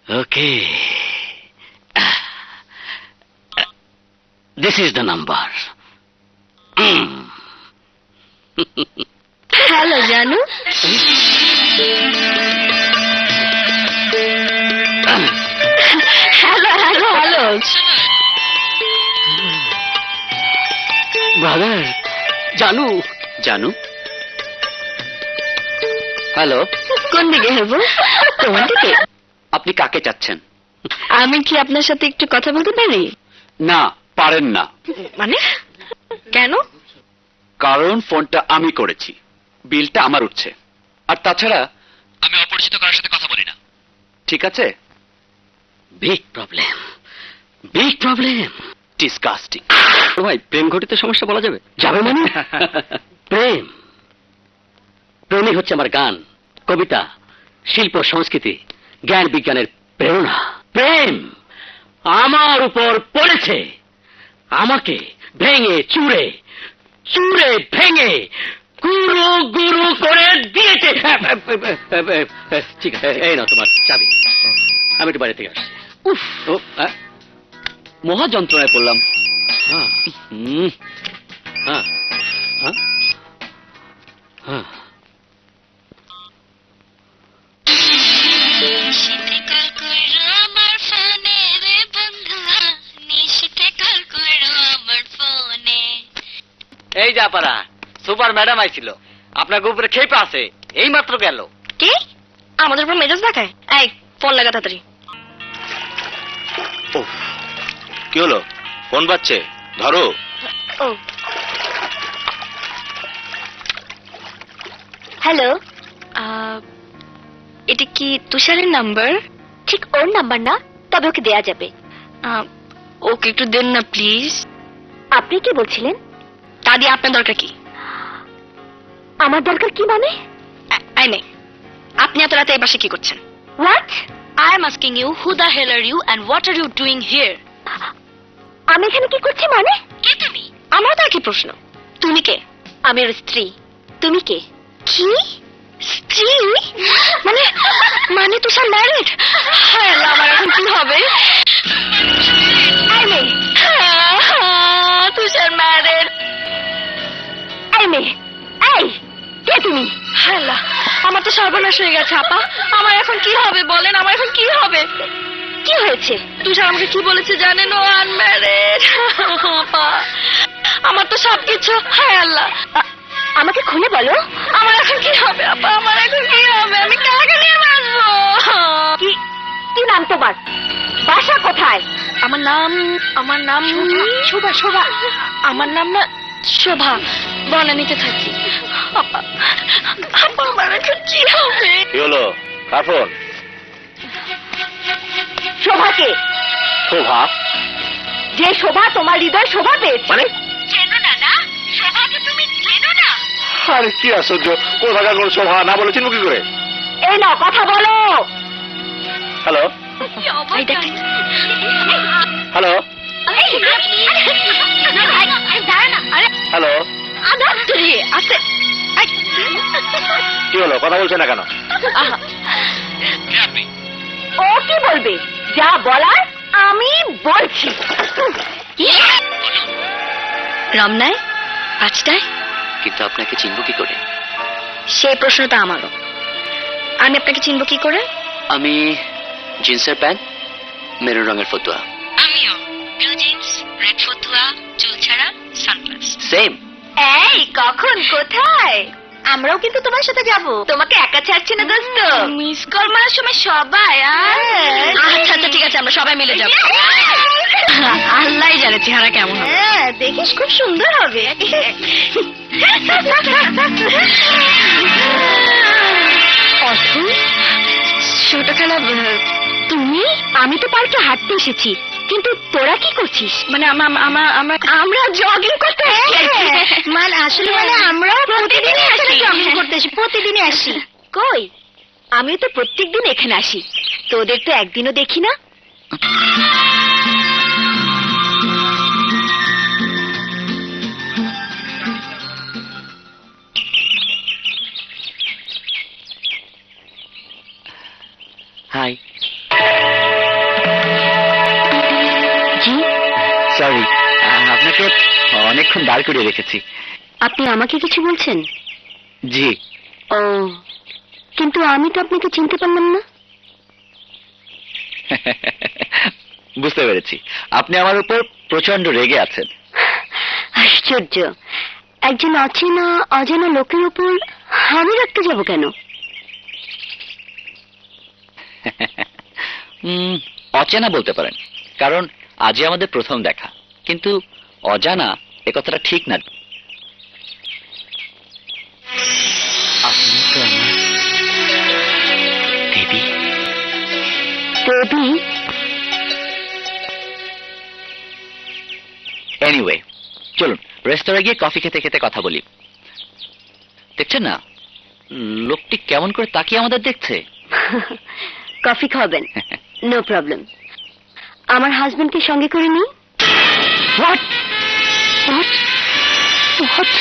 Okay. This is the number. Hello Janu. Hello hello hello brother, Janu. Janu, hello. কোন দিকে হবো? তোমার দিকে? আপনি কাকে চাচ্ছেন? আমি কি আপনার সাথে একটু কথা বলতে পারি? না, পারেন না। মানে কেন? কারণ ফোনটা আমি করেছি, বিলটা আমার উঠছে। আর তাছাড়া আমি অপরিচিত কারোর সাথে কথা বলি না, ঠিক আছে? Big problem, big problem, disgusting. ভাই, প্রেম ঘটিত সমস্যা বলা যাবে? যাবে মানে? প্রেম, প্রেমই হচ্ছে আমার গান, কবিতা, শিল্প, সংস্কৃতি, জ্ঞান বিজ্ঞানের প্রেরণা। প্রেম আমার উপর পড়েছে, আমাকে ভেঙে চুরে চুরে ভেঙে গুরু গুরু করে দিয়েছে। ঠিক আছে, এই নাও তোমার চাবি, আমি একটু বাইরে থেকে আসছি। উফ, মহা যন্ত্রণায় পড়লাম। হ্যাঁ, হ্যাঁ, হ্যাঁ, হ্যাঁ। এই যা পারা, সুপার ম্যাডাম আইছিল, আপনার উপরে খেপে আছে, এই মাত্র গেল। কি আমাদের উপর মেজাজ দেখায়? এই ফোন লাগা তাড়াতাড়ি। কি হলো? ফোন বাজছে, ধরো। ও হ্যালো, এটা কি তুষারের নাম্বার? ঠিক ওর নাম্বার না, তবে ওকে দেয়া যাবে। ওকে একটু দেন না প্লিজ। আপনি কি বলছিলেন? তা দিয়ে আপনার দরকার কি? আমার দরকার কি মানে? আই নেই, আপনি এত রাতে এই বাসে কি করছেন? What? I am asking you, who the hell are you and what are you doing here? আমি এখানে কি করছি মানে? কে তুমি? আমার তো একই প্রশ্ন। তুমি কে? আমি ওর স্ত্রী। তুমি কে? কি স্ত্রী? মানে মানে তুষার ম্যারিড? হায় আল্লাহ, আমার এখন কি হবে? I may, Tushar married. I may, এই কে তুমি? হায় আল্লাহ, আমার তো সর্বনাশ হয়ে গেছে আপা। আমার এখন কি হবে বলেন, আমার এখন কি হবে? কি হয়েছে? তুষার আমাকে কি বলেছে জানেন? ও আনম্যারিড। আপা, আমার তো সবকিছু। হায় আল্লাহ, আমাকে খুলে বলো, আমার এখন কি হবে আপা? আমার এখন কি হবে? আমি কাকে নিয়ে বাঁচবো? কি কি নাম তোমার? বাসা কোথায়? আমার নাম শোভা। শোভা? আমার নাম না শোভা, বনানীতে থাকি। আপা, আপা, আমার এখন কি হবে? কি হলো? কার ফোন? শোভাকে। শোভা? যে শোভা তোমার হৃদয় শোভা পেয়েছে। মানে? চেনো না? না, শোভাকে তুমি চেনো না? আরে কি আশ্চর্য, কোথাকার কোন শোভা না বলে চিনব কি করে? এই নাও কথা বলো। হ্যালো হ্যালো হ্যালো, কি হলো? কথা বলছে না কেন? ও কি বলবে? যা বলার আমি বলছি। রমনায় 5টায়। কিন্তু আপনাকে চিনব কি করে? সেই প্রশ্নটা আমারও। আমি আপনাকে চিনব কি করে? আমি জিন্সের প্যান্ট, মেরুন রঙের ফতুয়া। আমিও ব্লু জিন্স, রেড ফতুয়া, চুল ছাড়া, সানগ্লাস। সেম। এই কখন কোথায়? আমরাও কিন্তু তোমার সাথে যাব। তোমাকে একা ছাড়ছি না দোস্ত। মিস কল মারার সময় সবাই। আচ্ছা আচ্ছা ঠিক আছে, আমরা সবাই মিলে যাব। আল্লাহই জানে চেহারা কেমন হবে। দেখিস খুব সুন্দর হবে। ছোট খেলা তুমি? আমি তো পার্কে হাঁটতে এসেছি, কিন্তু তোরা কি করছিস? মানে আমরা জগিং করতে এসেছি। মানে আসলে মানে আমরা প্রতিদিনই আসি জগিং করতে আসি, প্রতিদিনই আসি। কই, আমিও তো প্রত্যেকদিন এখানে আসি, তোদের তো একদিনও দেখি না। হাই। সরি, আপনাকে অনেকক্ষণ দাঁড় করিয়ে রেখেছি। আপনি আমাকে কিছু বলছেন? জি। ও, কিন্তু আমি তো আপনাকে চিনতে পারলাম না। বুঝতে পেরেছি, আপনি আমার উপর প্রচন্ড রেগে আছেন। আশ্চর্য, একজন অজানা লোকের উপর আমি রাখতে যাব কেন? অচেনা বলতে পারেন, কারণ আজই আমাদের প্রথম দেখা। কিন্তু অজানা এ কথাটা ঠিক না। আপনি তো আমার দেবী। দেবী? এনিওয়ে, চলুন রেস্তোরাঁ গিয়ে কফি খেতে খেতে কথা বলি। দেখছেন না লোকটি কেমন করে তাকিয়ে আমাদের দেখছে? কফি খাবেন? No problem. আমার হাজবেন্ডকে সঙ্গে করে নিই। What what what?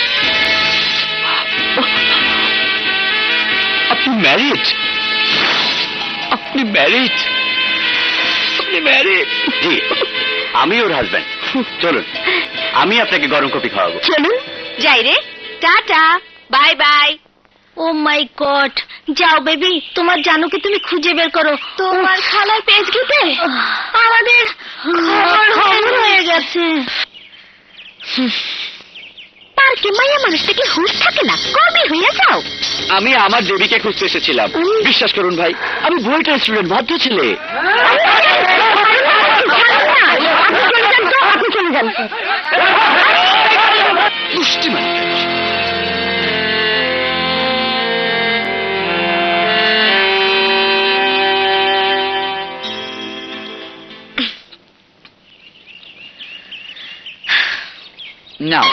আপনি ম্যারিড? আপনি ম্যারিড? আপনি ম্যারিড? জি, আমি ওর হাজবেন্ড। চলুন, আমি আপনাকে গরম কফি খাওয়াবো। চলুন যাই রে। Tata, bye bye. Oh my god, যাও বেবি, তোমার জানুকে তুমি খুঁজে বের করো। তোমার খালার পেজ ঘেটে আমাদের খবর হয়ে গেছে। পার্কে মাইয়া মানুষটা কি হুঁশ থাকে না? কবি হইয়া যাও। আমি আমার দেবীকে খুঁজতে এসেছিলাম। বিশ্বাস করুন ভাই, আমি বুয়েটের স্টুডেন্ট, ভদ্র ছেলে। আপনি চলে যান। দুষ্টি মানুষ। নাও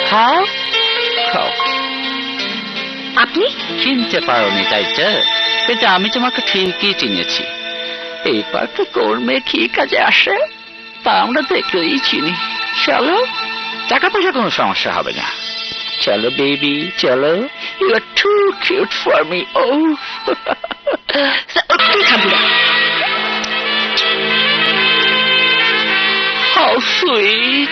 খাও খাও। আপনি চিনতে পারোনি তাই তো? কিন্তু আমি তোমাকে ঠিকই চিনেছি। এই পার্কে কোন মেয়ে কি কাজে আসে তা আমরা দেখলেই চিনি। চলো, টাকা পয়সা কোনো সমস্যা হবে না। চলো বেবি, চলো। You are too cute for me. Oh how sweet.